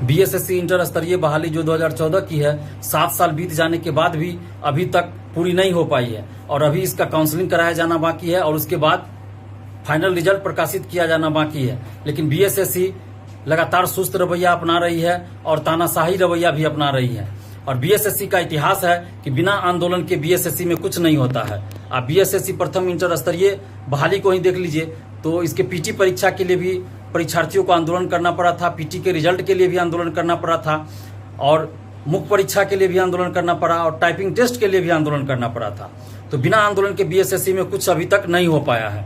BSSC inter स्तरीय बहाली जो 2014 की है, 7 साल बीत जाने के बाद भी अभी तक पूरी नहीं हो पाई है और अभी इसका काउंसलिंग कराया जाना बाकी है और उसके बाद फाइनल रिजल्ट प्रकाशित किया जाना बाकी है। लेकिन बीएसएससी लगातार सुस्त रवैया अपना रही है और तानाशाही रवैया भी अपना रही है। और बीएसएससी का इतिहास है कि बिना आंदोलन के बीएसएससी में कुछ नहीं होता है। आप बीएसएससी प्रथम इंटर स्तरीय बहाली को ही देख लीजिए तो इसके पीटी परीक्षा के लिए भी परीक्षार्थियों को आंदोलन करना पड़ा था, पीटी के रिजल्ट के लिए भी आंदोलन करना पड़ा था और मुख्य परीक्षा के लिए भी आंदोलन करना पड़ा और टाइपिंग टेस्ट के लिए भी आंदोलन करना पड़ा था। तो बिना आंदोलन के बीएसएससी में कुछ अभी तक नहीं हो पाया है।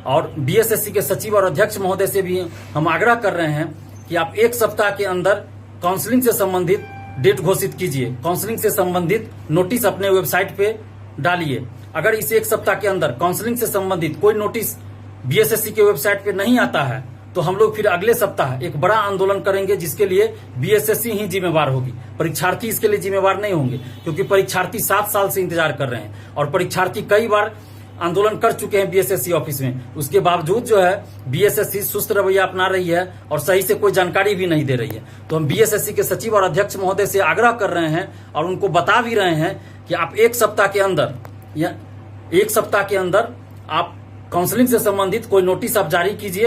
और बीएसएससी के सचिव और अध्यक्ष महोदय से भी हम आग्रह कर रहे हैं कि आप 1 सप्ताह के अंदर काउंसलिंग से संबंधित डेट घोषित कीजिए, काउंसलिंग से संबंधित नोटिस अपने वेबसाइट पे डालिए। अगर इस 1 सप्ताह के अंदर काउंसलिंग से संबंधित कोई नोटिस बीएसएससी के वेबसाइट पे नहीं आता है तो हम लोग फिर अगले सप्ताह एक बड़ा आंदोलन करेंगे, जिसके लिए बीएसएससी ही जिम्मेवार होगी। परीक्षार्थी इसके लिए जिम्मेवार नहीं होंगे, क्योंकि परीक्षार्थी 7 साल से इंतजार कर रहे हैं और परीक्षार्थी कई बार आंदोलन कर चुके हैं बीएसएससी ऑफिस में। उसके बावजूद जो है बीएसएससी सुस्त रवैया अपना रही है और सही से कोई जानकारी भी नहीं दे रही है। तो हम बीएसएससी के सचिव और अध्यक्ष महोदय से आग्रह कर रहे हैं और उनको बता भी रहे हैं कि आप 1 सप्ताह के अंदर या 1 सप्ताह के अंदर आप काउंसलिंग से संबंधित कोई नोटिस आप जारी कीजिए,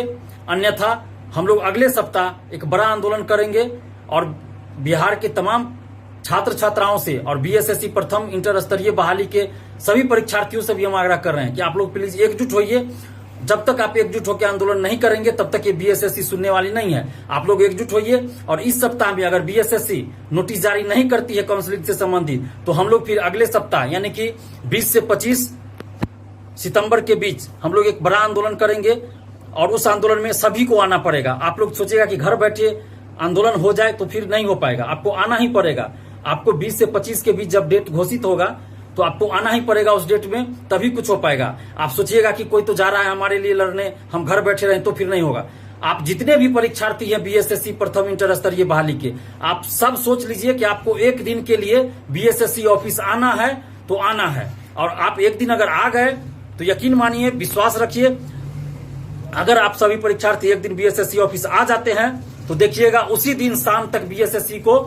अन्यथा हम लोग अगले सप्ताह एक बड़ा आंदोलन करेंगे और बिहार के तमाम छात्र छात्राओं से और बीएसएससी प्रथम इंटर स्तरीय बहाली के सभी परीक्षार्थियों से भी हम आग्रह कर रहे हैं कि आप लोग प्लीज एकजुट होइए। जब तक आप एकजुट होकर आंदोलन नहीं करेंगे तब तक ये बीएसएससी सुनने वाली नहीं है। आप लोग एकजुट होइए और इस सप्ताह में अगर बीएसएससी नोटिस जारी नहीं करती है काउंसलिंग से संबंधित तो हम लोग फिर अगले सप्ताह यानी कि 20 से 25 सितंबर के बीच हम लोग एक बड़ा आंदोलन करेंगे और उस आंदोलन में सभी को आना पड़ेगा। आप लोग सोचेगा कि घर बैठे आंदोलन हो जाए तो फिर नहीं हो पाएगा, आपको आना ही पड़ेगा। आपको 20 से 25 के बीच जब डेट घोषित होगा तो आपको आना ही पड़ेगा उस डेट में, तभी कुछ हो पाएगा। आप सोचिएगा कि कोई तो जा रहा है हमारे लिए लड़ने, हम घर बैठे रहें, तो फिर नहीं होगा। आप जितने भी परीक्षार्थी हैं बीएसएससी प्रथम इंटर स्तरीय बहाली के, आप सब सोच लीजिए कि आपको एक दिन के लिए बीएसएससी ऑफिस आना है तो आना है। और आप एक दिन अगर आ गए तो यकीन मानिए, विश्वास रखिए, अगर आप सभी परीक्षार्थी एक दिन बीएसएससी ऑफिस आ जाते हैं तो देखिएगा उसी दिन शाम तक बीएसएससी को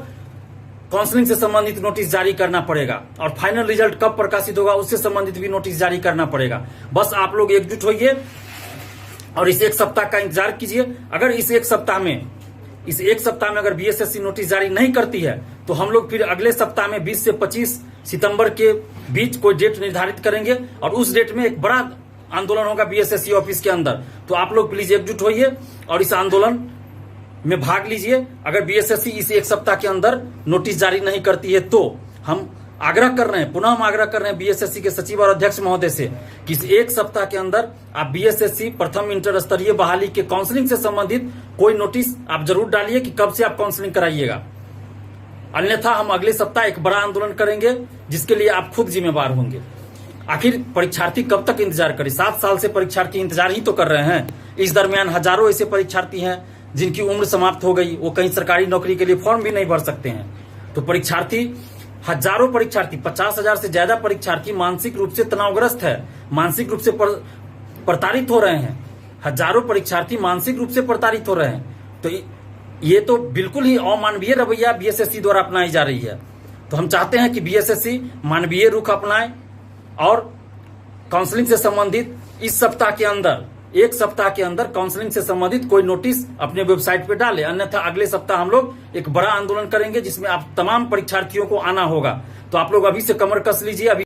काउंसलिंग से संबंधित नोटिस जारी करना पड़ेगा और फाइनल रिजल्ट कब प्रकाशित होगा उससे संबंधित भी नोटिस जारी करना पड़ेगा। बस आप लोग एकजुट होइए और इस 1 सप्ताह का इंतजार कीजिए। अगर इस एक सप्ताह में अगर बीएसएससी नोटिस जारी नहीं करती है तो हम लोग फिर अगले सप्ताह में 20 से 25 सितंबर के बीच कोई डेट निर्धारित करेंगे और उस डेट में एक बड़ा आंदोलन होगा बीएसएससी ऑफिस के अंदर। तो आप लोग प्लीज एकजुट होइए और इस आंदोलन में भाग लीजिए। अगर बीएसएससी इस 1 सप्ताह के अंदर नोटिस जारी नहीं करती है तो हम आग्रह कर रहे हैं, पुनः हम आग्रह कर रहे हैं बीएसएससी के सचिव और अध्यक्ष महोदय से कि इस 1 सप्ताह के अंदर आप बीएसएससी प्रथम इंटर स्तरीय बहाली के काउंसलिंग से संबंधित कोई नोटिस आप जरूर डालिए कि कब से आप काउंसलिंग कराइएगा। अन्यथा हम अगले सप्ताह एक बड़ा आंदोलन करेंगे जिसके लिए आप खुद जिम्मेवार होंगे। आखिर परीक्षार्थी कब तक इंतजार करे? 7 साल से परीक्षार्थी इंतजार ही तो कर रहे हैं। इस दरमियान हजारों ऐसे परीक्षार्थी हैं जिनकी उम्र समाप्त हो गई, वो कहीं सरकारी नौकरी के लिए फॉर्म भी नहीं भर सकते हैं। तो परीक्षार्थी, हजारों परीक्षार्थी, 50,000 से ज्यादा परीक्षार्थी मानसिक रूप से तनावग्रस्त है, मानसिक रूप से प्रताड़ित हो रहे हैं। हजारों परीक्षार्थी मानसिक रूप से प्रताड़ित हो रहे हैं। तो ये तो बिल्कुल ही अमानवीय रवैया बीएसएससी द्वारा अपनाई जा रही है। तो हम चाहते हैं कि बीएसएससी मानवीय रुख अपनाए और काउंसलिंग से संबंधित इस सप्ताह के अंदर, 1 सप्ताह के अंदर काउंसलिंग से संबंधित कोई नोटिस अपने वेबसाइट पे डाले, अन्यथा अगले सप्ताह हम लोग एक बड़ा आंदोलन करेंगे जिसमें आप तमाम परीक्षार्थियों को आना होगा। तो आप लोग अभी से कमर कस लीजिए। अभी